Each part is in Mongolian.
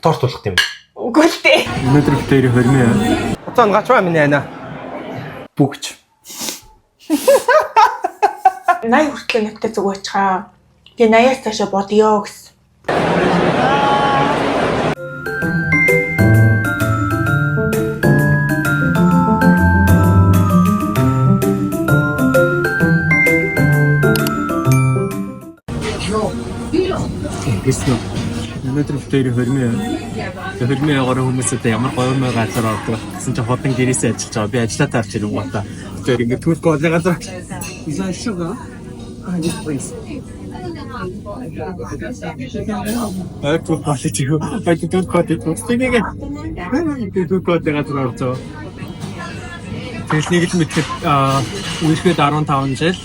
Торт болох юм. Үгүй л дээ. Өнөөдөр битээр хөрмөө. Хоцоо гачваа минь яана. Бүгч. 80 хүртэл нэгтэй зүгөөчхаа. Тэгээ 80-аас цаашаа бодё гэсэн. Гэсэн. Өнөөдөр битээр хөрмөө. Хөрмөө яваараа хүмүүсүүд ямар гоёмой газар ордог. Гэсэн чинь хотын гэрээсээ ажиллаж байгаа. Би ажиллаа таарч ирэн гоо та. Тэр ингээд түүх гол газар. Изаа шуга. This place. Aku quality you. I don't quality you. Стэйгээ. Two quality газар орцоо. Тэснийг л мэдхэд үерхэд 15 жил,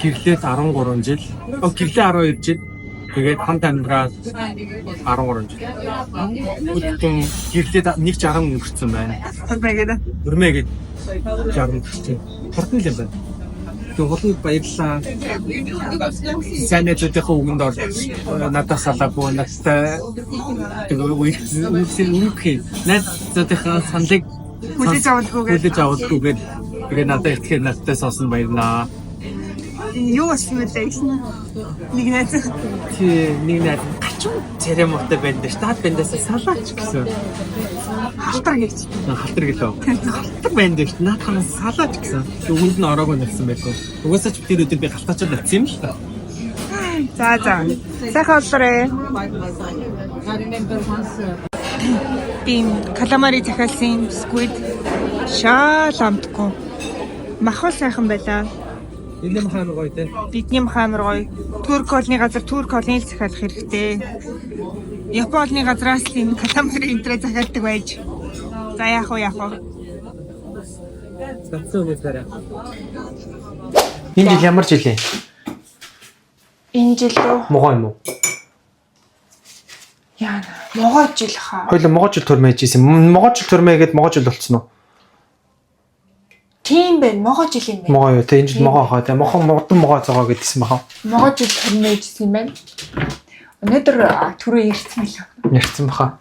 гэрлээд 13 жил, гэрлээ 12 жил. Тэгээд хамт амьдраад 13 жил. Үгүй гэрлээд 160 өнгөрцөн байна. Хөрмөөгээд 60 өнгөрцөн. Хурдан л юм байна. Хурдан баярлаа. Сайн нэтэхөө үгэнд ор надад салаагүй надтай үгүй надад саналыг хүлээж авалгүйгээд тэгээ надад итгэхээр надтай соосон баярлаа. Юу асуулаа нэг найз. Нэг найз церемонтой байдаг ш. Таад бэндээс салаач гэсэн. Халтар гэж. Халтар гэлөө. Халтар байдаг ш. Наадхан салаач гэсэн. Үгэнд нь ороогүй нэгсэн байлгүй. Угаасаа ч тэр өдөр би халтаачаад авсан юм л та. За. Сайхан олоорой. Бим каламари захиалсан сквид шаал амтгүй. Махал сайхан байлаа. Энд юм хаамар гоё те. Бидний хаамар гоё. Турк олны газар турк олныг захиалах хэрэгтэй. Японы газраас энэ каламари энтрэ захиалдаг байж. За яах вэ? Цацсан үгээрээ. Энэ жил ямар жил юм? Энэ жил рүү Могоо юм уу? яа могоо жил хаа. Хоёул могоо жил төрмөө хийжсэн. Могоо жил төрмөө гээд могоо жил болцсон уу? Тийм байна. Могоо жил юм байна. Могоо юу? Тэ энэ жил могоо хаа. Тэ модон могоо зогоо гэдгийгсэн баха. Могоо жил төрмөөжсэн юм байна. Өнөөдөр түрүү ярьсан мэлээ. Ярьсан баха.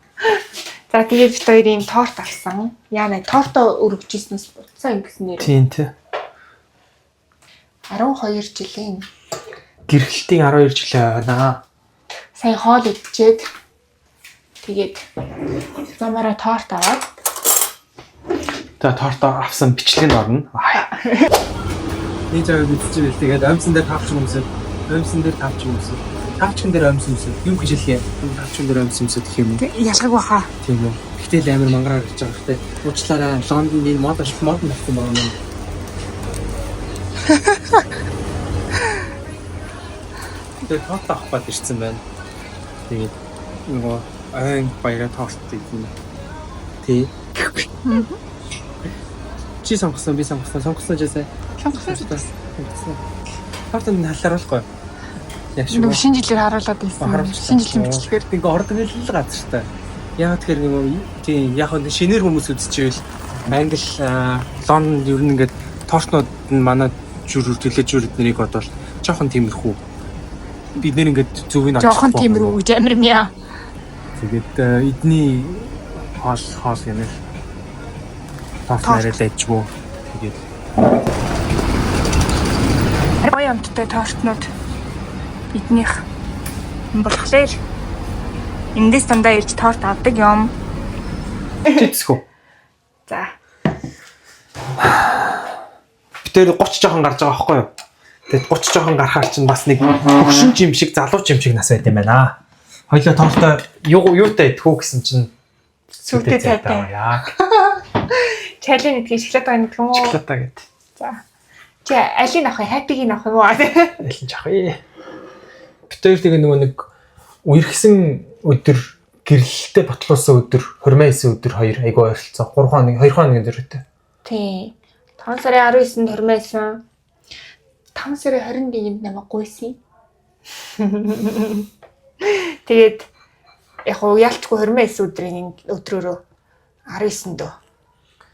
За тэгээд бид хоёр ийм торт авсан. Яа тортоо өргөжсөнөөс буцаа ингэсэн нэр. Тийм тий. 12 жилийн Гэрэлтийн 12 жил байна. сая хоол идчихэд тэгээд замаараа торт аваад За тортоо авсан бичлэгэнд орно. Нэг жаа мэдчихвэл тэгээд амьсан дээр тавч юмсэл. Амьсан дээр тавч юмсэл. Тавчхан дээр амьсан юмсэл. Юу гэж хэлье? Тавчхан дээр амьсан юмсэл гэх юм уу? ялгаг баха. Тийм үү. Гэтэл амар мангараар гэж байгаа хэрэг. Уучлаарай. Лондоны мод авсан байна юм. Тэгээд торт авах гээд ирсэн байна. Тэгээд нөгөө айн баяраа торт идэнэ. Тий. Чи сонгосон би сонгосон жаасаа. Тортын халааруулахгүй. Яг шүү. Шинэ жилээр харуулад байсан. Шинэ жилийн бичлэгээр ингээ ордог л газар шүү дээ. Яг тэгэхээр нөгөө тийм яг нь шинээр хүмүүс үзчихвэл англи Лондонд ер нь ингээд тортнууд нь манай төлөөж нэрийг бодвол жоохон тиймэрхүү. Бид нэр ингээд зөвийг авчих. Жоохон тиймэрхүү гэж амир мя. Тэгээд эдний хоол юм л торт нараад дэжгүй. Тэгээд гоё амттай тортнууд биднийх болохоор эндээс дандаа ирж торт авдаг юм. Тэцгүй. За. Тэр 30 жоохон гарч байгаа байхгүй юу? Тэгээд 30 жоохон гарахаар чинь бас нэг хөгшин жим шиг залуу жим шиг нас байт юм байна. Хоёлоо тортой юутай идэх үү гэсэн чинь сүртэй цайтай. Яа. Чайлын идэх шоколад байгаа юм уу? Шоколад гэд. За. Чи алийг авах юм, хаппигийг авах юм уу? Алин жах ээ. Битээр тэгээ нөгөө нэг үерхсэн өдөр гэрлэлтэд ботлоосон өдөр, хормейсэн өдөр хоёр айгүй ойролцоо. 3 хоног, 2 хоногийн дөрөвтэй. Тий. 5 сарын 19-нд хормейсэн. 5 сарын 21-нд намайг гуйсан. Тэгээд яг уялчгүй хормейсэн өдрөөрөө 19-нд дөө.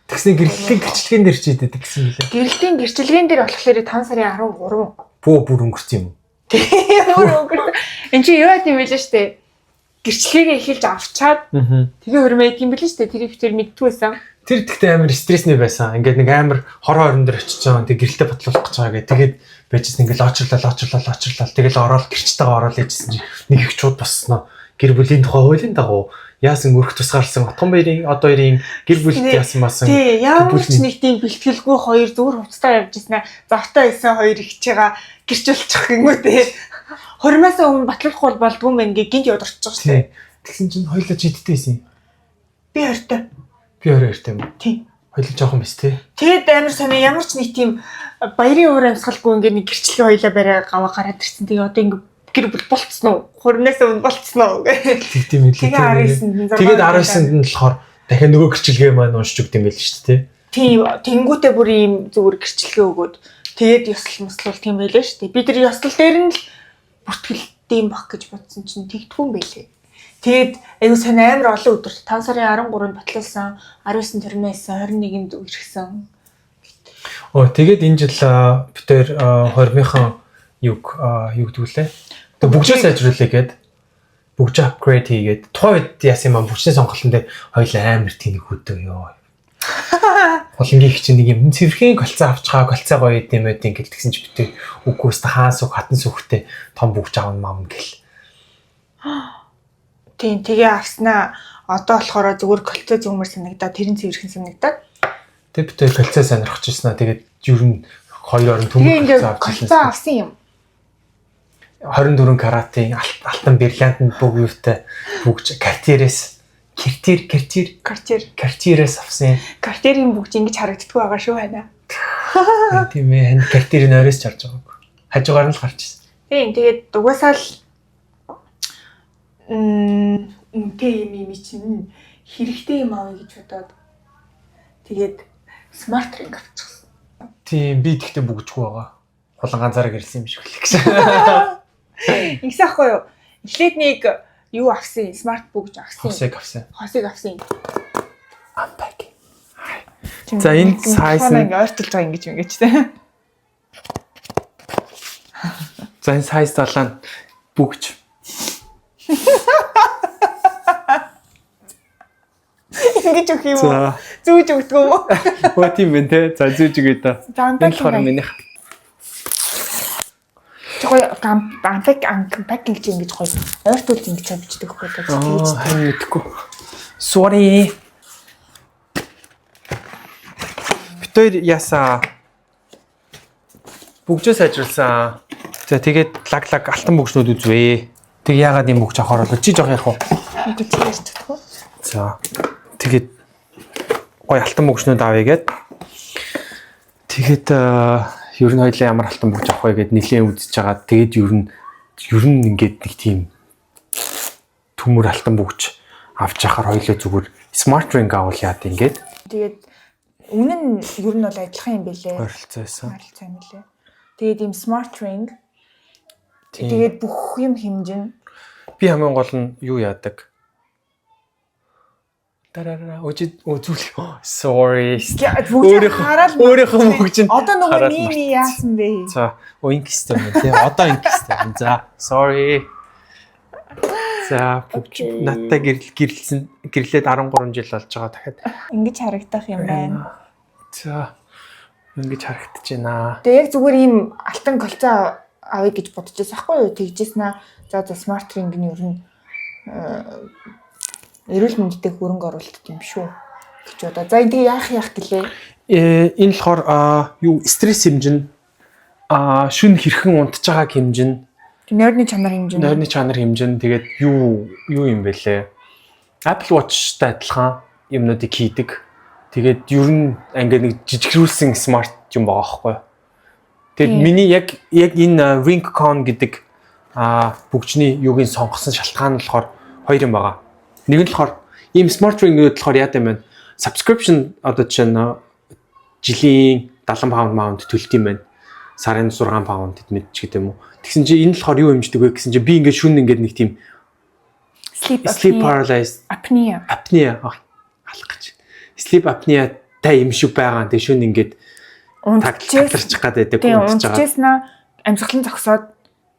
Тэгсний гэрэлтийн гэрчлэгэн дээр ч идэдэг гэсэн мөлий. Гэрэлтийн гэрчлэгэн дээр болохоор 5 сарын 13. Бүр өнгөрсөн юм. Өөр өнгөрсөн. Энд чи юу яд юм бэ л штэ. гэрчлэгээ эхэлж авчаад тэгээ хөрмөө юм бэлэн штэ тэрийг тэр мэдтгүй байсан. Тэр ихтэй амар стрессний байсан. Ингээд нэг амар хороо орон дээр очиж байгаа. Тэг гэрэлтэй бодлуулах гэж байгаа гэ. Тэгээд байжсэн ингээд очрлаа. Тэгэл ороод гэрчтэйгээ ороод ээжсэн чи нэг их чууд бассноо. Гэр бүлийн тухай хуулийн дагуу яасан өрх тусгаарлсан отгон баярын одоо хоёрын гэр бүлд яасан басан. Тий, ямар ч нэг тийм бэлтгэлгүй хоёр зүгээр хувцастаа явж ирсэн. Завтай байсан хоёр их чигаа гэрчүүлчих гингүү те. Хормоосоо өмнө батлахгүй болдгүй мэн гээ гинт ядарч байгаа шүү дээ. Тэгсэн чинь хоёлоо жиддтэйсэн. Би хортой. Би хоёртой юм. Тий. Хоёлоо жоохон биз те. Тэгээд амар сонио ямар ч нэг тийм баярын уур амьсгалгүй ингээ нэг гэрчлэгээ хоёлаа барай гаваа гараад ирсэн. Тэгээ одоо ингээ гэр бүл болцсон уу? Хормоосоо өмнө болцсон уу гэх. Тэгдэм юм лээ. Тэгээд 19-нд нь болохоор дахиад нөгөө гэрчлэгээ маань уншиж өгд юм байл шүү дээ. Тийм, тэнгүүтээ бүр ийм зүгээр гэрчлэгээ өгөөд тэгээд ёслол мослол тийм байлаа шүү дээ. Бид нар ёслол дээр нь л бүртгэлдэм баг гэж бодсон чинь тэгтгүн байлээ. Тэгээд аюу сан амар олон өдөр 5 сарын 13-нд батлуулсан, 19-нд төрмөөсөн, 21-нд ирсэн. Тэгээд энэ жил бид тэр 20-ын юг гэдгүүлээ. Тэгээд бүгжээ сайжруулъя гээд бүгжээ апгрейд хийгээд тухайн үед яасан юм бүгжний сонголтын дээр хоёул амар тэнэг хөдөө ёо. Холингийн их чинь нэг юм цэвэрхэн колцоо авчгаа колцоо гоё юм байт ингээл тэгсэн чи битээ үгүйс та хаан сүх хатан сүхтэй том бүгж аав мам гэл. Тийм тэгээ авснаа одоо болохоор зүгээр колцоо зүүмэр санагдаа тэрэн цэвэрхэн санагдаад. Тэгээ битээ колцоо сонирхож ирсэн аа тэгээд ер нь хоёр орон төмөр колцоо авсан юм. 24 каратын алтан бриллиантанд бүгдтэй бүгж картирээс картирээс авсан. Картерийн бүгж ингэж харагддаггүй байгаа шүү байна. Тийм ээ, ханд картирийн ойроос ч харж байгааг. Хажуугаар нь л гарч ирсэн. Тийм, тэгээд угаасаа л юм чинь хэрэгтэй юм авъя гэж бодоод тэгээд смарт ринг авчихсан. Тийм, би тэгтээ бүгжгүй байгаа. Хулан ганцаараа гэрэлсэн юм шиг л гэж. Ингэсэхгүй юу? Эхлээд нэг юу авсан? Смарт бүгж авсан. Хосыг авсан. Unpack. За энэ size нь ойртолж байгаа ингэж тэ. За энэ size талаа бүгж. Ингэж өгөх юм уу? Зүүж өгдөг юм уу? Оо тийм байна те. За зүүж өгөө та. Энэ болохоор минийх. Тэгвэл unpack гэж ингэж гоё ойртуулж ингэж бичдэг хөө та. Хань мэдхгүй. Sorry. Битээр ясаа бүгжээ сайжруулсан. За тэгээд лаг алтан бүгжнүүд үзвээ. Тэг яагаад юм бүгж авахаар болоо чи жоох ярих уу? За тэгээд гоё алтан бүгжнүүд авъя гээд. Тэгээд ер нь хоёлаа ямар алтан бүгж авах вэ гэд нэлээд үзэж байгаа. Тэгээд ер нь ингээд нэг тийм төмөр алтан бүгж авч яхаар хоёлоо зүгээр smart ring авал яад ингээд. Тэгээд үнэн нь ер нь бол адилхан юм бэлээ. Ойролцоо юм лээ. Тэгээд ийм smart ring тэгээд бүх юм хэмжин. Би хамгийн гол нь юу яадаг? Тарараа үзүүл. Sorry. Өөрийнхөө бүгж нь. Одоо нөгөө миний яасан бэ? За, инкстэй юм тий. Одоо инкстэй. За, sorry. За, надтай гэрлээд 13 жил болж байгаа дахиад. Ингэж харагдах юм байна. За, ингэж харагдаж байна. Тэгээ яг зүгээр ийм алтан колцоо авъя гэж бодож байсан байхгүй юу? Тэгжсэн аа. За smart ring нь ер нь эрүүл мэндэд хөрөнгө оруулалт юм шүү гэж бодоо. За энэ яах гэлээ. Энэ болохоор юу стресс хэмжин шүн хэрхэн унтж байгааг хэмжин. Нойрны чанар хэмжин. Тэгээд юу юм бэлээ. Apple Watch-тай адилхан юмнуудыг хийдэг. Тэгээд ер нь ингээд нэг жижигрүүлсэн смарт юм байгаа байхгүй. Тэгээд миний яг энэ Ring-Con гэдэг бүгжний юугийн сонгосон шалтгаан нь болохоор хоёр юм байгаа. Нэг нь болохоор ийм smart ring-үүд болохоор яа гэм бэ? Subscription одоо чинь жилийн 70 pound төлт юм байна. Сарын 6 pound тэдний ч гэдэг юм уу. Тэгсэн чинь энэ болохоор юу хэмждэг вэ гэсэн чинь би ингээд шүн ингээд нэг тийм sleep paralysis apnea алах гэж. Sleep apnea та юм шиг байгаа. Тэг шүн ингээд тагтарчих гадбайдаг унтж байгаа. Унтчихснаа амьсгалан зогсоод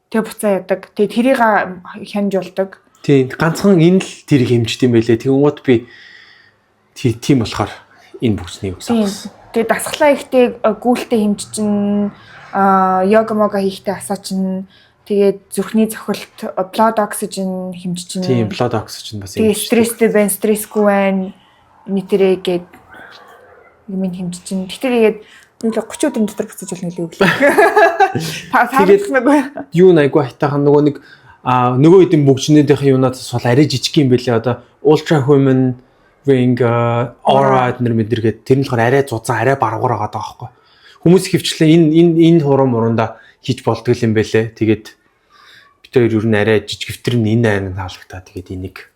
тэг буцаа ядаг. Тэг тэрийг хянж болдог. Тийм ганцхан энэ л тэрийг хэмжиж юм байлээ. Тэгвэл би тийм болохоор энэ бүснийг үсэвсэн. Тэгээ дасглаа ихтэй гүйлтэй хэмжиж чинь йога мога хийхдээ асаа чинь тэгээд зүрхний цохилт blood oxygen хэмжиж чинь. Тийм blood oxygen бас юм. Стресстэй байна, стрессгүй байна. Нийтээрээ гээд юм хэмжиж чинь. Тэгэхээр тэгээд 30 өдрийн дотор буцаж болно гэлээ өглөө. Тэгээд юу айгу хайтахан нөгөө нэг нөгөө хэдийн бүгжнүүдийнх юунаас бол арай жижиг юм бэлээ одоо ultra human ring aura эднэр мэдэргээд тэр нь болохоор арай зузаан арай баргуур байгаа байхгүй. Хүмүүс хөвчлээ энэ хурам муранда хийж болдгоо юм бэлээ. Тэгээд бид хоёр ер нь арай жижигвтер нь энэ айранд хаалгатаа тэгээд энийг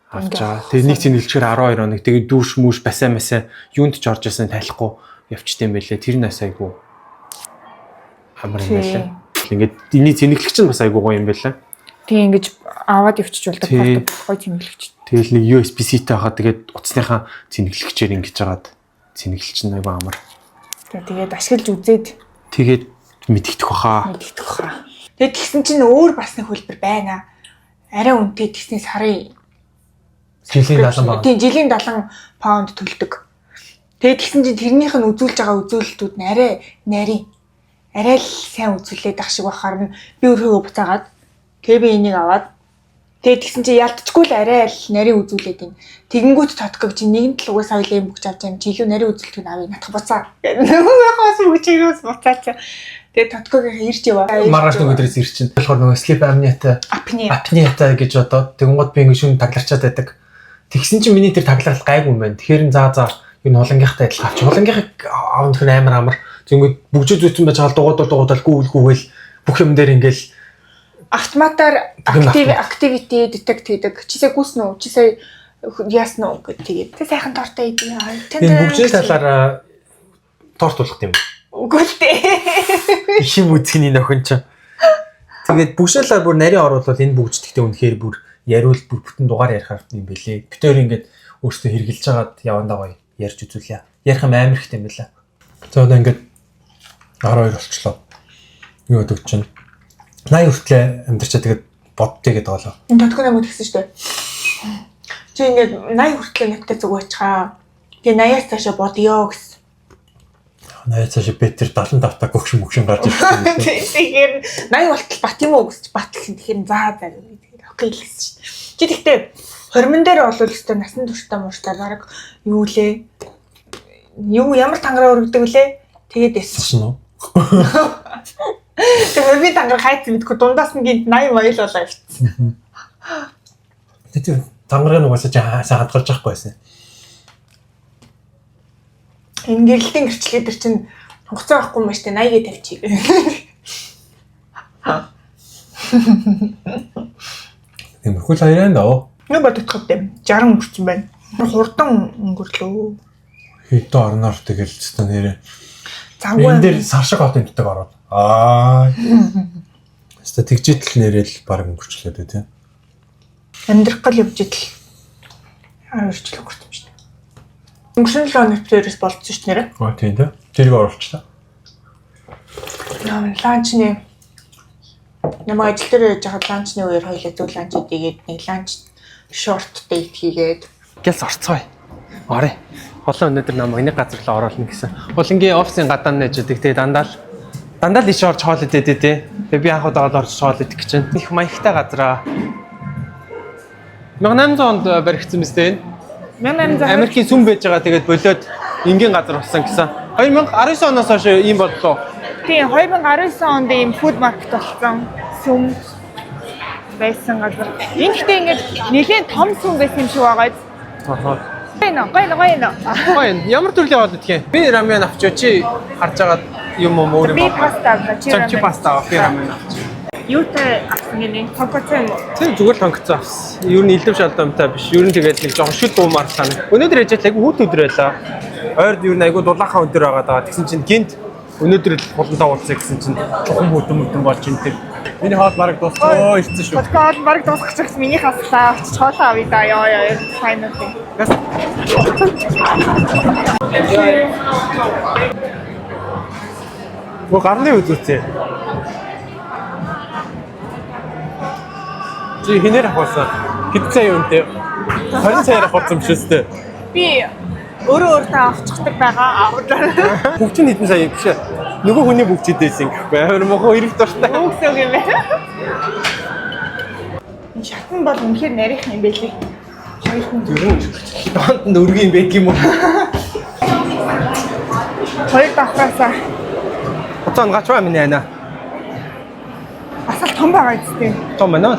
авч байгаа. Тэгээд нэг цэнгэлчээр 12 хоног тэгээд дүүш мүш басаа масаа юунд ч орж ясан тайлахгүй явчтай юм бэлээ. Тэр нь асайгүй амар юм бэлээ. Ингээд эний цэнгэлэгч нь бас айгүй гоё юм байлаа. Тийм ингэж аваад явчих болдог гоё цэнгэлэгч. Тэгэл нэг USB-C-тэй хахад тэгээд утасныхаа цэнгэлэгчээр ингэж жагаад цэнгэлэгч нь айгүй амар. Тэгээд ашиглаж үзээд тэгээд мэдэгдэх баха. Тэгээд тэгсэн чинь өөр бас нэг хөлбөр байна. Арай үнэтэй тэгснээс сарын жилийн 70 баа. Тийм жилийн 70 паунд төлдөг. Тэгээд тэгсэн чинь тэрнийх нь үзүүлж байгаа үзүүлэлтүүд нь арай нарийн арай л сайн үзүүлээд ах шиг бахаар нь би өөрийгөө буцаагаад тэгээ би энийг аваад тэгээд тэгсэн чи ялтчгүй л арай л нарийн үзүүлээд ин тэгэнгүүт тотког чи нэгэн л угаасаа хоёлын бүгж авч юм чи илүү нарийн үзүүлэлтийг авъя надах буцаа нөгөөхөөс бүгжээс буцаач тэгээд тотког ирж яваа маргааш нэг өдрөөс ирчин болохоор нөгөө sleep apnea гэж одоо тэгэнгүүт би ингэ шүн тагларчаад байдаг тэгсэн чи миний тэр таглагал гайгүй юм байна тэгэхээр заа энэ хулангийнхтай адилхан авч хулангийнхыг аавн тэр амар зөнгөд бүгжээ зүйцэн байж байгаа дугуйдал гүүгээл бүх юм дээр ингээл автоматар activity detect хийдэг. Чисээ гүйсэн үү? Чисээ яасан уу гэдэг тэгээд. Тэ сайхан тортой идэв. Энэ бүгжээ талаараа торт болгох юм. Үгүй л дээ. Их юм үзхний нөхөн ч. Тэгээд бүгжээлээ бүр нарийн оруулал энэ бүгждэгтэй үнэхээр бүр яриул бүр бүтэн дугаар ярих юм бэлээ. Бид өөр ингээд өөрсдөө хэрглэж жагаад явандаа гоё ярьж үзүүлье. Ярих юм амар ихтэй юм байна. За одоо ингээд 12 болчлоо. Юу гэдэг чинь 80 хүртлээ амьдарчаа тэгээд бодтыг гэдэг болоо. Энэ тодгоо намайг тэгсэн шүү дээ. Чи ингээд 80 хүртлээ надтай зүг байцгаа. Тэгээ 80-аас цаашаа бодё гэсэн. 80-аас цаашаа бетер 75 та гөгш мөгшин гарч ирсэн. Тэгэхээр 80 болтол бат юм уу гэж батлах. Тэгэхээр заа окей л гэсэн шүү дээ. Чи тэгтээ хормон дээр олвол өстой насан туршдаа мууртаа баг юу лээ? Юу ямар тангараа өргөдөг лээ? Тэгээд эссэн шүү. Тэгээд би тангараа хайц мэдгүй дундаас нь гинт 80 майл болоо явчихсан. Тэгээд тангараа нугасаа сайн хадгалж байхгүй байсан. Энэ гэрэлтийн гэрчлэлээ төр чинь хугацаа авахгүй маш тэ 80-гээ тавьчих. Тиймэрхүү л хоёрын доо. Нэг бодогдоход юм. 60 өнгөрсөн байна. Хурдан өнгөрлөө. Хэдэн орноор тэгэл зөвхөн нэрээ. Завгүй. Энэ дээр сар шиг хот юмдаг ороод. Хэвээ тэгжитэл нэрэл баг өнгөрчлөө дээ тийм. Амьдрах гал явж идэл 12 жил өнгөрсөн шүү дээ. Өнгөрсөн 7 хоног төрөөс болцсон шүү нэрэ. Тийм тийм. Тэрийг оруулчлаа. Ланчны намайг ажил дээр яж хаад ланчны үеэр хоёлаа зөв ланч идэгээд нэг ланч шорт дейт хийгээд Гялс орцгоё. Орё. Холон өнөөдөр намайг нэг газар л оруулна гэсэн. Булангийн офисын гадаа нэждэг тэгээ дандаа л иш орж хоол идээд тий. Тэгээ би анх удаа орж хоол идэх гэж байна. Их маягтай газараа. 1800 онд баригдсан биз дээ. 1800 Америкийн сүм байж байгаа тэгээд болоод энгийн газар болсон гэсэн. 2019 оноос хойш ийм боллоо. Тийм 2019 онд ийм фуд маркет болсон. Сүм байсан газар. Энэ гэхдээ ингээд нэлээд том сүм байсан юм шиг байгаа. Гоё. Ямар төрлийн хоол идэх юм? Би рамен авч чи харж агаад юм уу өөр юм аа. Би паста авч. Чи паста авах рамен авч. Юутай авсан гинэ? Тонкоцоо юм уу? Тэр зүгээр тонкоцоо авсан. Ер нь илдэв шалдаамтай биш. Ер нь тэгээд нэг жоохон шүд дуумаар санаг. Өнөөдөр яж айгу хүүт өдөр байлаа. Ойрд ер нь айгу дулаахан өдөр байгаа даа. Тэгсэн чинь гинт өнөөдөр л хуландаа уулзъя гэсэн чинь жоохон хөтөн болж ин тэр. Миний хоол бараг дуусчихоо ирсэн шүү. Хоол бараг дуусчих гэж миний хаслаа. Очиж хоолоо авъя да. Яа сайн уу. Гоо гарны үзүүцээ. Чи хинээр авахсан? Хэд сая үнэтэй? 20 саяар авахсан биш үстэй. Би өөрөө авчихдаг байгаа. Аваад. Бүгд нь хэдэн сая биш. Нөгөө хүний бүгдээсэн гэхгүй. Амар мохоо ирэх дуртай. Үгсөг юм байна. Энэ шатан бол үнэхээр нарийнх юм байлээ. Хоёр хүн Доонд нь өргөн байдаг юм уу? хоёр давхраасаа Хоцон гачваа минь яана. бас л том байгаа үстэй. Том байна уу?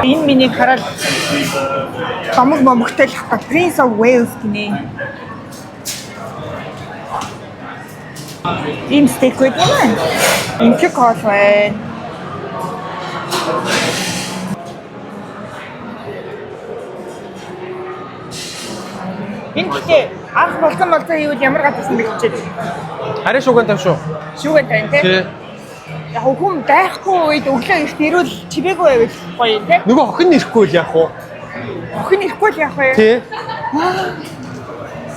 Энэ миний хараад домог момогтой л хата Prince of Wales гинэ. Ийм стейк үү юм. Инх кол байна. Энэ гэхдээ анх болсон юу ямар гадсан бэ гэж. Харин шуган тав шүү. Шүүгэн тань тий. Яг хүн дайхгүй үед өглөө их нэрвэл чивээгүй байвал гоё тий. Нөгөө охин нэрэхгүй л яах вэ? Охин нэрэхгүй л яах вэ? Тий.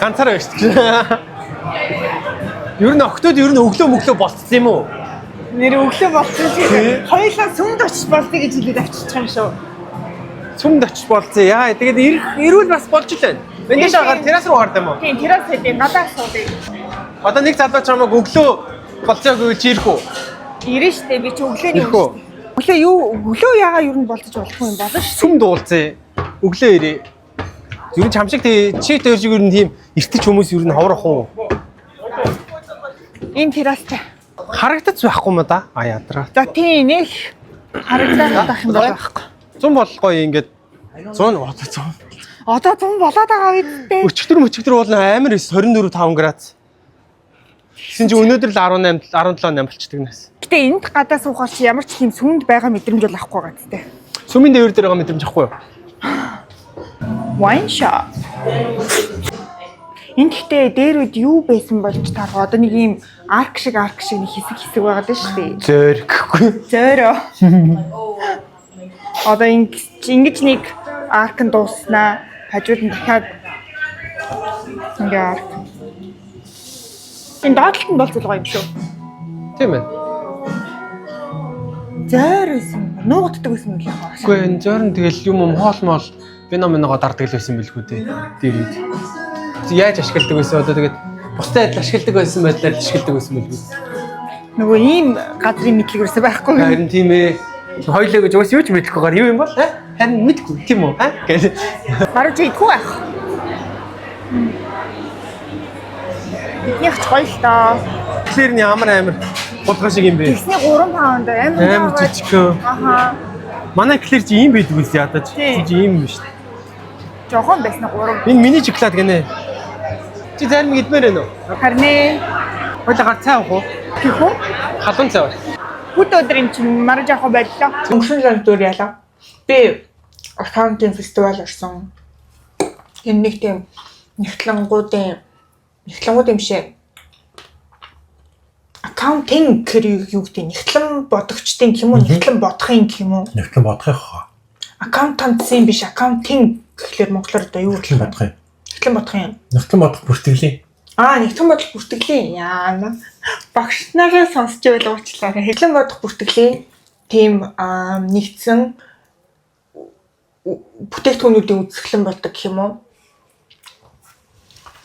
Ганцаараа байж ч. Ер нь охтууд ер нь өглөө болцсон юм уу? Нэр өглөө болчихсон чи хоёулаа сүмд очиж болдгийг гэж хэлээд авчиж байгаа шүү. Сүмд очиж болцсон. Яа, тэгээд ирүүл бас болж л байна. Энд шагаар террас руу гардаг юм уу? Тийм, террас хэдийн гадаа суудыг. Одоо нэг залуу чамайг өглөө болцоогүй чи ирэх үү? Ирэн штэ би чи өглөөний өглөө ягаа ер нь болдож болох юм болно шүү. Сүм дуулцсан. Өглөө ирээ. Ер нь чам шиг чи тэр шиг ер нь тийм эртэж хүмүүс ер нь ховрох уу? Энэ террастай. Харагдаж байхгүй юм да? А ядраа. За тийм нэг харагдах юм бол байхгүй. 100 болохгүй ингээд 100 Одоо 100 болоод байгаа үедээ. Өчигдөр бол амар 24 5 градус. Гэсэн чи өнөөдөр л 18 17 8 болчихдаг нас. Гэтэ энд гадаа суухаар чи ямар ч тийм сүмд байгаа мэдрэмж бол авахгүй байгаа гэдэг. Сүмийн дээр байгаа мэдрэмж авахгүй юу? Wine shop. Энд гэхдээ дээр үед юу байсан болж таарах одоо нэг ийм арк шиг нэг хэсэг байгаад байна шүү дээ. Зөөр гэхгүй. Зөөрөө. Одоо ингэж нэг арк нь дууснаа хажууд нь дахиад ингээ арк. Энэ доотлолт нь бол зулгаа юм шүү. Тийм ээ. Зөөрөөсөн нуугддаг байсан юм яах вэ? Үгүй энэ зөөр нь тэгэл юм хоол феноменогоо дарддаг л байсан билгүй дээ. Тэр үед. Яаж ашигладаг байсан одоо тэгээд бусдад адил ашигладаг байсан байдлаар ашигладаг байсан билгүй. Нөгөө ийм газрын мэдлэг юусэн байхгүй. Харин тийм ээ. Хоёлоо гэж бас юу ч мэдэхгүйгээр юу юм бол харин мэдгүй тийм үү гэл. Баруун чи идэхгүй байх. Биднийх ч гоё л доо. Тэгэхээр амар гулгай шиг юм бэ. Тэгсний 3 паунд амар жижиг. Аха. Манай клэр чи ийм байдаг үс ядаж. Чи ийм юм шүү дээ. Жохон байсан 3. Энэ миний шоколад гинэ. Чи зарим идмээр байна уу? Харин ээ. Хойлоо гар цай авах уу? Тийх үү? Халуун цай авах. Бүт өдөр юм чинь марж авах байлаа. Өнгөрсөн жил дөр ялаа. Би аккаунтинг фестивал орсон. Энэ нэг тийм нэгтлэнгуудын бишээ. Аккаунтинг гэхээр юу гэдэг нэгтлэн бодогчдын юм уу? Нэгтлэн бодохын юм уу? Нэгтлэн бодохын хаа. Аккаунтантсын биш, аккаунтинг гэхлээр монголоор одоо юу Нэгтлэн бодохын. Нэгтлэн бодохын. Нэгтлэн бодох бүртгэлийн. Нэгтлэн бодох бүртгэлийн. Яа. Багш нараа сонсч байл уучлаарай. Нэгтлэн бодох бүртгэлийн тийм нэгдсэн бүтээгдэхүүнүүдийн үзэсгэлэн болдог гэх юм уу?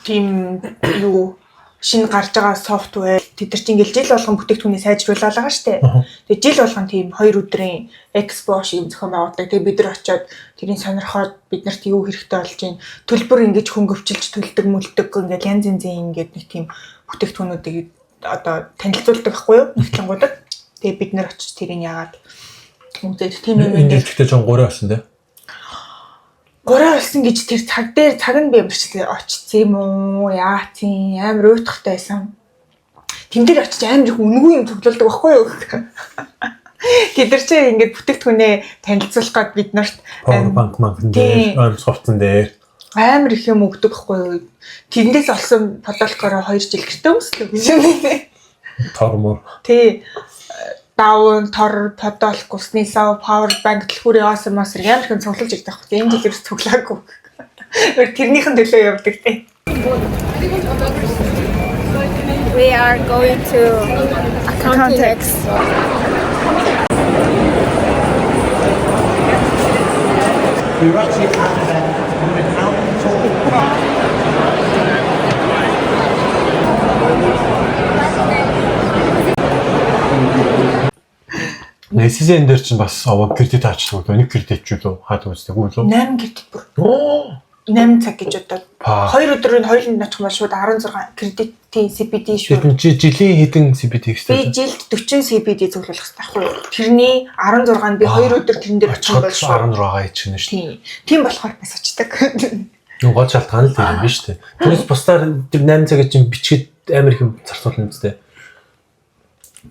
Тийм юу шинэ гарч байгаа софтвер тэд нар чинь ингээл жил болгон бүтээгдэхүүнийг сайжруулаад байгаа штэ. Тэгээ жил болгон тийм 2 өдрийн экспо шиг зохион байгуулдаг. Тэгээ бид нар очиод тэрийг сонирхоод биднэрт юу хэрэгтэй болж байна. Төлбөр ингэж хөнгөвчилж төлдөг мүлдэг ингээл янз янзын ингээд нэг тийм бүтээгдэхүүнүүдийг одоо танилцуулдаг байхгүй юу? Нэгтлэнгуудад. Тэгээ бид нар очиж тэрийг яагаад үзээд тийм юм ингээд ихтэй жон 3 болсон тий. 3 болсон гэж тэр цаг нь би ямарч очсон юм уу? Яац амар уйтахтай байсан. Тэн дээр очиж амар их үнгүй юм цуглуулдаг байхгүй юу? Тэд нар чинь ингээд бүтээгдэхүүнээ танилцуулах гээд бид нарт банк дээр софтн дээр амар их юм өгдөг байхгүй юу? Тэндээс олсон подолкороо 2 жил гэртээ өмслөө гэж юм. тормор. Тий. Даун, тор, подолк, усны сав, power bank дэлгүүрийн оос ямар хэн цуглуулж ирдэг байхгүй. Энэ жилээс цуглаагүй. Тэрнийхэн төлөө явдаг тий. We are going to Accountex. You're actually at the council. Нэсisen дээр чинь бас овоо кредит авчихсан. Өнийг кредит ч үү хаад үзтэг үү? 8 кредит бүр. 8 цаг гэж бодоод. 2 өдрөнд хоёуланд начих бол шууд 16 кредитийн CBD шүү. Тэгэхээр чи жилийн хэдэн CBD Би гэсэн? жилд 40 CBD зөвлөх хэрэгтэй байхгүй юу? Тэрний 16-нд би 2 өдөр тэрэн дээр очих бол шүү. 16-аа ичнэ шүү. Тийм болохоор бас очдаг. Yung гол шалтгаан л тийм юм биш үү? Тэрс бусдаар тэр 8 цагийн чинь бичгээд амар их зарцуулна үстэй.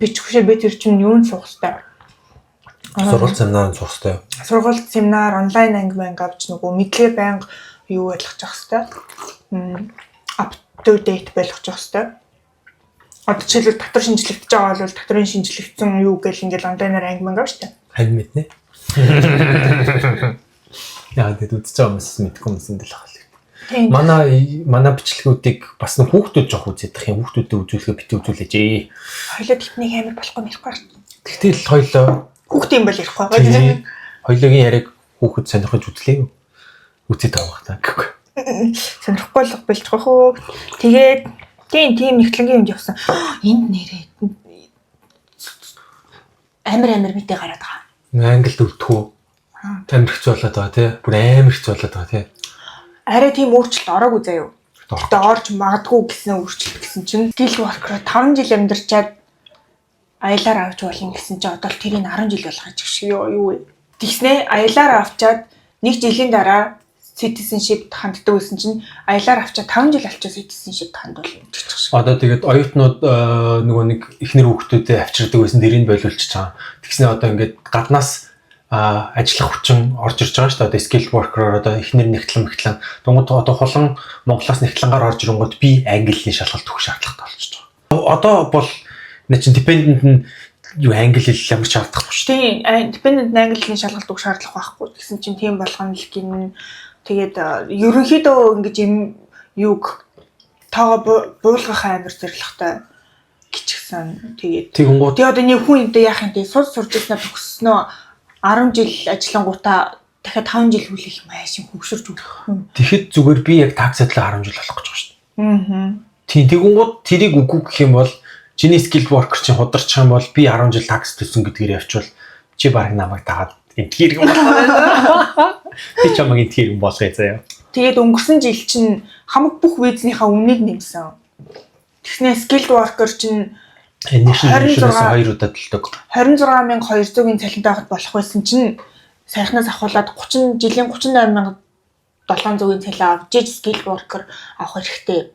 Бичгүшээ би тэр чинь юунд суух хэрэгтэй? Сургууль семинарын суух хэрэгтэй. Сургууль семинар, онлайн анги авч нөгөө мэдлэгээ байнга юу ойлгож явах хэрэгтэй. Up to date болгож явах хэрэгтэй. Одоо жишээлбэл татвар шинжлэгдэж байгаа бол татварын шинжлэгдсэн юу гэл ингээл онлайнаар анги авах хэрэгтэй. Харин мэднэ. Яа тэгээд үзэж байгаа юмс мэдгүй юмс энэ л ахал. Манай бичлэгүүдийг бас нэг хүүхдүүд жоох үзээд их юм хүүхдүүдэд үзүүлэхээ бити үзүүлээч. Хоёлоо техник амар болохгүй мэрэхгүй. Тэгтэл хоёлоо Хүүхдийн бол ярихгүй байгаа. Хоёлоогийн яриаг хүүхэд сонирхож үзлээ юу? Үзээд байгаа хаа. Сонирхгүй л болчих хөө. Тэгээд тийм нэгтлэнгийн юмд явсан. Энд нэрээ амар мэдээ гараад байгаа. Англид өвдөхөө. Амар хэцүү болоод байгаа тий. Бүр амар хэцүү болоод байгаа тий. Арай тийм өөрчлөлт ороогүй заяа. Тэгтээ орж магадгүй гэсэн өөрчлөлт гэсэн чинь skill worker 5 жил амьдарчаад аялаар авч болно гэсэн чинь одоо л тэрийг 10 жил болгож гэх юу вэ? Тэгснээ аялаар авчаад 1 жилийн дараа citizenship ханддаг байсан чинь аялаар авчаад 5 жил авчаад citizenship хандуулна гэж шиг. Одоо тэгээд оюутнууд нөгөө нэг ихнэр хүүхдүүдэд авчирдаг байсан дэрийг боловлчих чам. Тэгснээ одоо ингээд гаднаас ажиллах хүчин орж ирж байгаа шүү дээ. Одоо skill worker-оор одоо ихнэр нэгтлэн. Дунгууд одоо холон Монголоос нэгтлэнгаар орж ирэнгүүт би английн шалгалт өгөх шаардлагатай болчихж байгаа. Одоо бол нэ чин dependent нь юу англи хэл ямар ч шаардлагагүй шүү. Тийм, dependent английн шалгалт өгөх шаардлага байхгүй. Тэгсэн чинь тийм болгоно л гин. Тэгээд ерөнхийдөө ингэж юм юг таага буулгах амар зоригтой гिचгсэн. Тэгээд тэгэнгүүт одоо нэг хүн энэ яах юм те сурж ирснээр төгссөнөө 10 жил ажиллангуудаа дахиад 5 жил хүлээх маш их хөвшөрч өгөх. Тэгэхэд зүгээр би яг таксадлаа 10 жил болох гэж байгаа шүү дээ. Тийм тэгэнгүүт тэрийг үгүй гэх юм бол чиний skill worker чинь хударчих юм бол би 10 жил такс төлсөн гэдгээр явчвал чи баг намайг дагаад энтхэр юм байна. Би чамайг энтхэр юм болгоё заяа. Тэгээд өнгөрсөн жил чинь хамаг бүх визнийхаа үнийг нэмсэн. Тэгснэ skill worker чинь National Insurance 2 удаа төлдөг. 26200-ийн цалинтай байхад болох байсан чинь сайхнаас авахуулаад 38,700-ийн цалин авч skill worker авах хэрэгтэй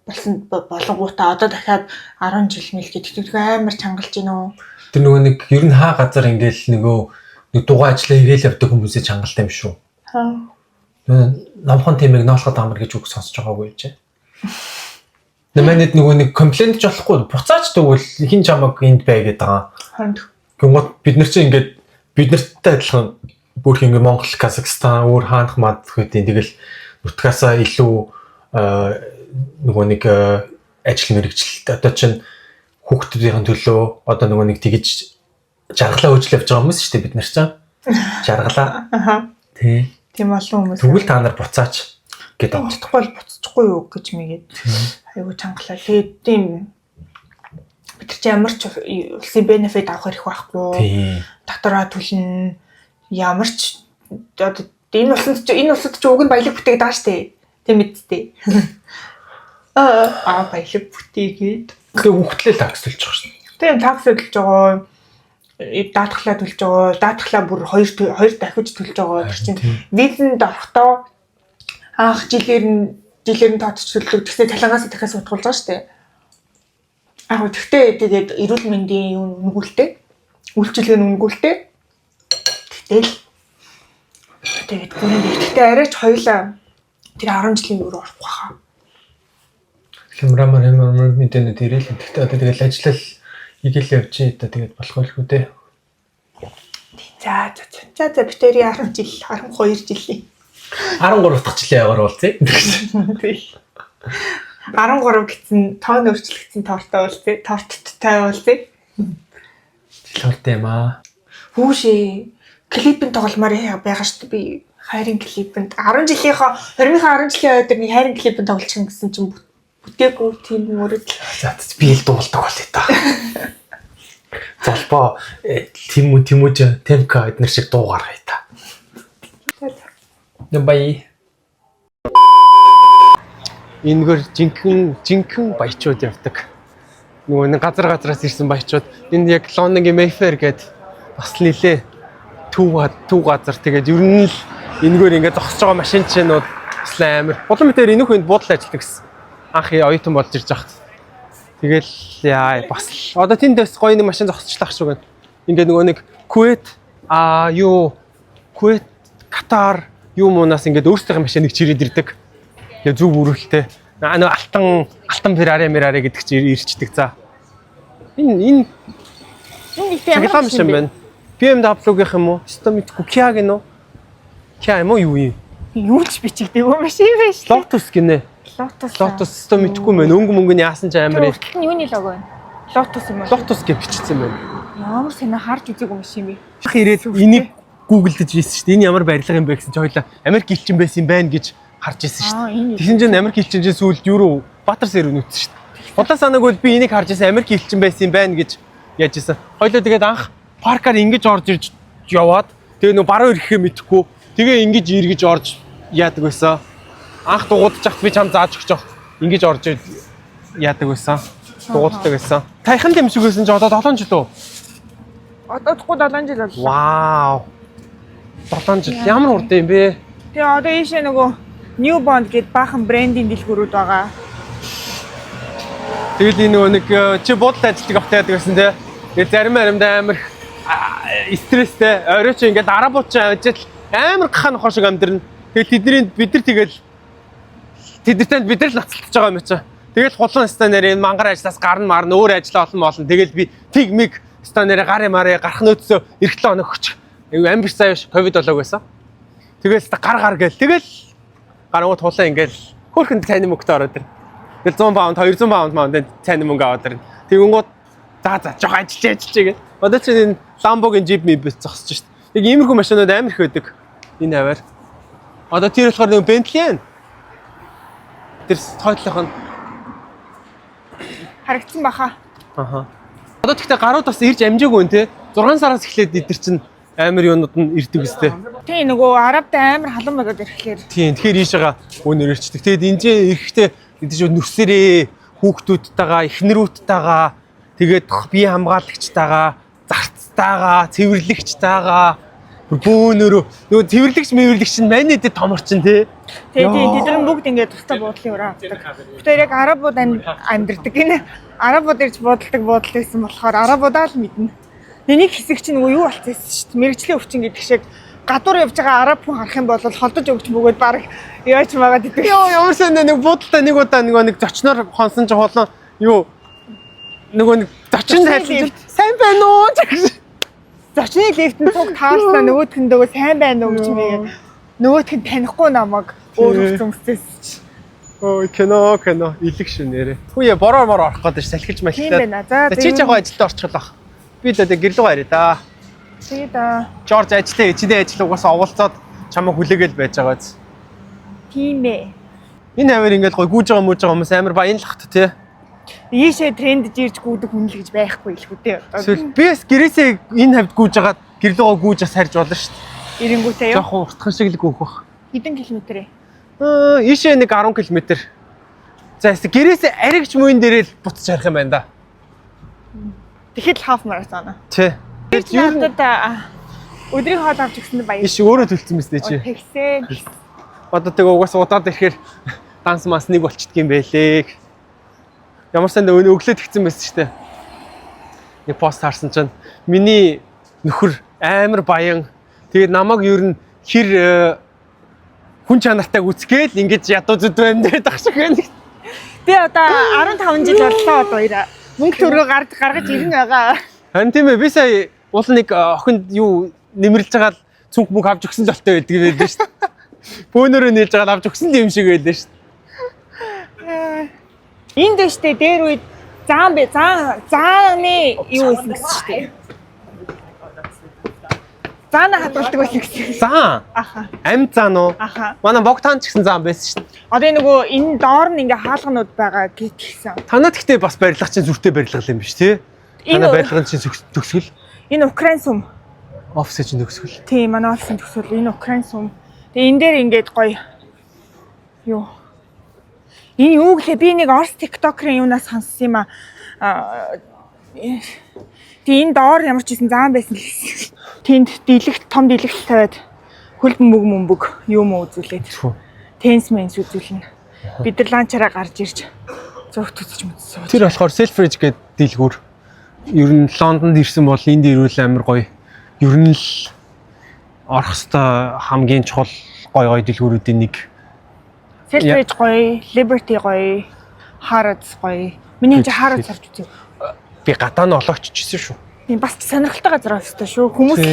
болсон болонгуудаа одоо дахиад 10 жил мэл гэдэг амар чангалж гинэ үү. Тэр нөгөө нэг ер нь хаа газар ингээл нэг дугаа ажиллаа игээл явдаг хүмүүсээ чангалтай юм шүү. Намхан тэмэг ноолоход амар гэж үг сонсож байгаагүй ч. Нэмээд нөгөө нэг комплент ч болохгүй буцаач тэгвэл хин чамаг энд бай гэдэг байгаа. Гэнгүүт бид нар чинь ингээд бид нартай адилхан бүр их ингээд Монгол, Казахстан, өөр хаанах мад хөтийн тэгэл нутгаасаа илүү нөгөө нэг ажил мэргэжилт одоо чинь хүүхдүүдийн төлөө одоо нөгөө нэг тэгж жаргалаа хөөжл явж байгаа хүмүүс шүү дээ бид нар чинь. Жаргалаа. Тийм олон хүмүүс. Тэгвэл та нар буцаач гэдэг байгаа. Чадахгүй бол буцчихгүй юу гэж мэгээд айгуу чангалаа. Тэгээд тийм бид нар ч ямар ч улсын бенефит авах хэрэг байхгүй. Татвараа төлнө. Ямар ч одоо энэ улсад ч уг нь баялаг бүтээгээд байгаа шүү дээ. Тийм мэдтэй. Баялаг бүтээгээд. Тэгээ хүүхдлээ такс төлж байгаа шүү дээ. Тийм такс төлж байгаа. Даатгалаа төлж байгаа. Даатгалаа бүр хоёр дахиж төлж байгаа. Тэр чинь визэнд орохдоо анх жилээр нь тооцож төлөв. Тэгснэ цалингаас дахиад суудгуулж байгаа шүү дээ. Тэгтээ тэгээд эрүүл мэндийн юу нүгүүлтэй. Үйлчилгээ нүгүүлтэй. Тэгээд гэхдээ арайч хоёлаа тэр 10 жилийн өөр орохгүй хаа. Хэмрамар мэдэнэ тэрэл. Гэхдээ одоо тэгэл ажиллал игээл явж та тэгээд болох байлгүй дээ. За битүүри 10 жил 12 жилийн 13 дахь жилийн яваар болцъя. 13 гэсэн тоон өөрчлөгдсөн тортой болцъя. Торттой болцъя. Торт юм аа. Хүүшээ клипэн тогломоор байгаа шүү дээ. Би хайрын клипэнд 10 жилийнхаа 20-ийн 10 жилийн ойд нэг хайрын клипэнд тоглочих гэсэн чинь бүтээгүй тийм мөрөд. За би л дуулдаг болъё та. Золбоо Тиможи Темка эднэр шиг дуу гаргая та. Бай. Энэгээр жинхэнэ баячууд явдаг. Нөгөө нэг газраас ирсэн баячууд. Энд яг Лондонгийн Mayfair гэдэг бас нилээ төв газар. Тэгээд ер нь л энэгээр ингээд зогсож байгаа машинчнууд бас амар. Улаан мэтээр энэх хүнд буудал ажилладаг гэсэн. Анх оюутан болж ирж байхад. Тэгэл яа бас одоо тэндээс гоё нэг машин зогсчлаа шүү гэн. Ингээд нөгөө нэг Кувейт Кувейт Катар муунаас ингээд өөрсдийнхээ машиныг чирээд ирдэг. Тэгээ зүг үргэлтэй. Нөгөө алтан Феррари гэдэг чинь ирчдэг за. Энэ реклам шиг байна. BMW-гийнх юм уу? Өстө мэдгүй Kia гэнэ үү? Kia юм уу юу юм? Юу ч бичигдэг юм машин байж. Lotus гинэ. Lotus өстө мэдгүй мэн. Өнгө яасан ч амар. Юуны лого вэ? Lotus юм уу? Lotus гэж бичсэн байна. Ямар санаа харж үзээгүй юм шиг юм. Ах ирээд энийг гуглдж ийсэн шүү дээ. Энэ ямар барилга юм бэ гэсэн чи хоёлаа Америк элчин байсан юм байна гэж харж ийсэн шүү дээ. Тэгсэн чинь Америк элчин чинь сүүлд юу Батар сэрүүн үтсэн шүү дээ. Удаан санааг бол би энийг харж ийсэн Америк элчин байсан юм байна гэж яаж ийсэн. Хоёлоо тэгээд анх паркаар ингэж орж ирж яваад тэгээ нөө баруун ирэхээ мэдэхгүй тэгээ ингэж эргэж орж яадаг байсан. Анх дугуудчих би чам зааж өгч явах. Ингэж орж яадаг байсан. Дугууддаг байсан. Тайхан юм шиг байсан ч одоо 7 жил үү? Одоодгүй 7 жил боллоо. Вау. 7 жил ямар хурдан юм бэ? Тэгээ одоо ийшээ нөгөө New Bond гэдэг баахан брендинг дэлгүүрүүд байгаа. Тэгэл энэ нөгөө нэг чи буудал ажилладаг авах яадаг байсан те. Тэгэл заримдаа амар стресстэй. Орой чи ингээд арабууд ч ажил амар гахаа нохоо шиг амьдрна. Тэгэл бид нар тэгэл тэдэртэнд бид нар л нацалтж байгаа юм чи. Тэгэл хулан станаар энэ мангар ажлаас гарна марна өөр ажил олон. Тэгэл би тиг миг станаар гарын мараа гарах нөөцөө эх 7 хоног өгч. Амар цааш ковид болоог байсан. Тэгэл гар гээл. Тэгэл гарангууд хулаа ингээл хөөрхөн цайны мөнгөтэй ороод ир. Тэгэл 100 паунд 200 паунд цайны мөнгө аваад ир. Тэгэнгүүт за жоо ажиллаж гээ. Одоо чи энэ Lambo-гийн Jeep мэт зогсож шít. Яг иймэрхүү машинууд амар их байдаг. Энэ аваар. Одоо тэр болохоор нэг Bentley. Тэр тоотлох нь харагдсан баха. Аха. Одоо тэгтээ гарууд бас ирж амжаагүй нэ. 6 сараас эхлээд эдгэр чинь амар юунууд нь ирдэг үстэй. Тийм нөгөө арабтай амар халуун болоод ирэхлээр. Тийм тэгэхээр ийшээгаа өнөр ирчдэг. Тэгээд энэжээ ирэхдээ эдэж нүрсэрээ хүүхдүүдтэйгээ, эхнэрүүдтэйгээ тэгээд бие хамгаалагчтайгаа, зарцтайгаа, цэвэрлэгчтайгаа бөөнөрөө нөгөө цэвэрлэгч нь манайд том орчин тий. Тэгээд тэд нар бүгд ингээд тустай буудлын өрөө авдаг. Тэгэхээр яг арабууд амьдэрдэг. Энэ арабууд ирж буудалдаг гэсэн болохоор арабуудаа л мэднэ. Энийг хэсэг чинь нөгөө юу болчихсон шүү дээ. Мэргэжлийн өвчин гэдэг шиг гадуур явж байгаа араб хүн харах юм бол холдож өгч бөгөөд баг яач магаад идэв. Йоо ямар сайн нэг буудалтай нэг удаа нэг зочноор хонсон ч хоолоо юу нөгөө нэг зочин тайлбар сайн байна уу гэж. Зочны лифтэнд цуг таарснаа нөгөөдх нь дөгөө сайн байна уу гэж нэгээ. Нөгөөдх нь танихгүй намайг өөр хүмсээс. Ой кино илэг шүнээрээ. Хүүе бороор орох гэдэг салхилж Тийм махлаа. байна. За Чи яг ажилдаа орчихлоо. Би л гэрлүү гараа да. тий да. Жорж ажилтаа эцэдээ ажил угаасаа оволцоод чамаа хүлээгээл байж байгаа биз. Тийм ээ. Энэ аваар ингээд гой гүйж байгаа хүмүүс амар баянлахт тий. Ийшээ трендж ирж гүйдэг хүн л гэж байхгүй л хөтэй. Би бас гэрээсээ энэ хавьд гүйж агаад гэрлүүгөө гүйж бас харж болно шүү дээ. Эренгүүтээ юу? Жохон уртхан шиг л гүйх бах. Хэдэн километр ээ? Ийшээ нэг 10 км. За гэрээсээ аригч мөн дээрээ л буцаж харах юм байна да. Тэгэхэд хаф марафон. Тий. Тэр надад өдрийн хоол авч өгсөн баяр. Иш өөрөө төлсөн мэт чи. Тэгсэн. Одоо тэг угаас удаад ирэхээр данс мас нэг болчихдг юм байлээ. Ямар сайн өглөөд гисэн байсан шүү дээ. Нэг пост харсан чинь миний нөхөр амар баян. Тэгээд намайг ер нь хэр хүн чанартай үсгээл ингэж ядуу зүд байна дээр тахшиг байна. Би одоо 15 жил боллоо одоо ирээ. Мөнгө төрөө гаргаж ирнэ байгаа. Харин тийм ээ би сая уул нэг охинд юу нэмэрлж байгаа л цүнх мөнгө авч өгсөн золтой байдаг юм байлээ шүү дээ. Бөөнөрөө нээлж байгаа авч өгсөн юм шиг байлээ шүү дээ. Энд дэжтэй дээр үед зааны юу исэн гэсэн шүү дээ. Заана хадгалдаг байсан гэсэн. Зан. Аха. Амь зан уу? Аха. Манай богтаан ч гэсэн зан байсан шүү дээ. Одоо нөгөө энэ доор нь ингээ хаалганууд байгаа гэсэн. Танад гэхдээ бас барилга чинь зүртэй барилга юм биш тий? Танаа барилгын чинь төгсгөл. Энэ Украин сүм. Офис чинь төгсгөл. Тийм, манай офисын төгсгөл энэ Украин сүм. Тэгээ энэ дээр ингээд гоё юу. Энэ юу гэлээ би нэг Орс TikTok-ын юунаас сонссон юм аа. Тэгээ энэ доор ямар ч гэсэн заан байсан л гэсэн. Тэнд том дэлгэл тавиад хөл бөмбөг юм үзүүлээд. Тенс менс үзүүлнэ. Бид нар ланчаараа гарч ирж зураг төсөж мэдсэн. Тэр болохоор Selfridge гэдэг дэлгүүр. Ер нь Лондонд ирсэн бол энд ирүүл амар гоё. Ер нь л орох хэвээр хамгийн чухал гоё дэлгүүрүүдийн нэг. Selfridge гоё, Liberty гоё, Harrods гоё. Миний энэ Harrods авч үзье. Би гадаа нь олооччихсэн шүү. Тийм бас сонирхолтой газар австай шүү. Хүмүүс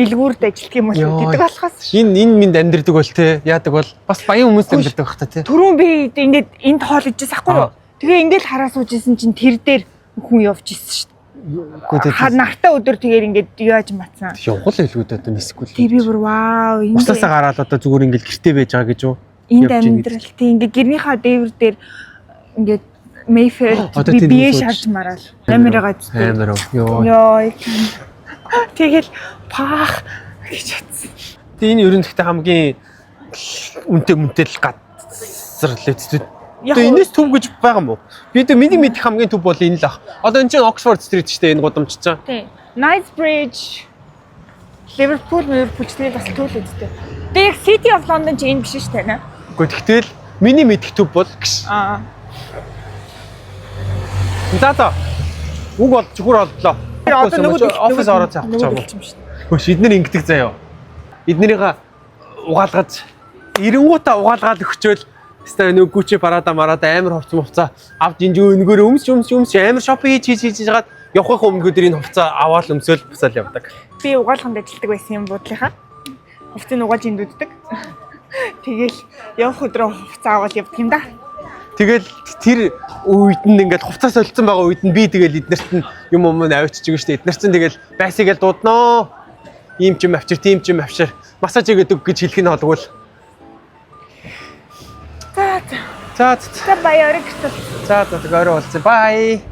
дэлгүүрд ажилладаг юм уу гэдэг болохоос. Энэ минь амьдрдаг бол те яадаг бол бас баян хүмүүс амьдрдаг бах та те. Түрүүн би ингээд энд хоол ижсэн ахгүй юу? Тэгээ ингээд хараа суужсэн чинь тэр дээр хүн явж исэн шүү дээ. Нартаа өдөр тэгээд ингээд яаж матсан. Явгал байлгүй одоо нисэхгүй. Тий би бүр вау. Уснасаа гараад одоо зүгээр ингээд гэртээ байж байгаа гэж юу? Энд амьдрал тий ингээд гэрнийхаа дээвэр дээр ингээд Mayfair бие шалж мараал. Камераа зүтэй. Камера ёо. Йоо. Тэгэл пах гэж бодсон. Тэгээ энэ ер нь гэхдээ хамгийн үнэтэй л газар л үстэ. Тэгээ энэс төв гэж байгаа юм уу? Бид миний мэдих хамгийн төв бол энэ л ах. Одоо энэ чинь Oxford Street шүү дээ энэ гудамж чаа. Тий. Knightsbridge, Liverpool тэгээ бас төв л үстэ. Тэгээ City of London ч энэ биш шүү дээ. Гэхдээ тэгтэл миний мэдих төв бол гэж. За. Уг бол чухал боллоо. Одоо нөгөө офис ороод цаах гэж байгаа юм. Хөөш эднэр ингэдэг заяа. Эднэрийнхээ угаалгаж эренгуудаа угаалгаад өгчөөл хэвээ нөгөө гүчээ парада мараад амар хувцаа авд энэ өнгөөр өмс амар шопинг хийж жагаад явах өмнөдөр энэ хувцаа аваад өмсөөл бусаал явдаг. Би угаалганд ажилладаг байсан юм буудлынхаа. Хувцыг угааж индүүддэг. Тэгэл явах өдрөө хувцаа аваад явдаг юм да. Тэгэл тэр үед нь ингээд хувцас солилцсон байгаа үед нь би тэгэл эднэрт нь юм авчиж байгаа шүү дээ. Эднэрт нь тэгэл байсагээл дууднаа. Ийм ч юм авчир, тийм ч юм авчир. Массаж хийгээд өг гэж хэлэх нь холгвол. За баяр. За баяр. За орой болсон. Бай.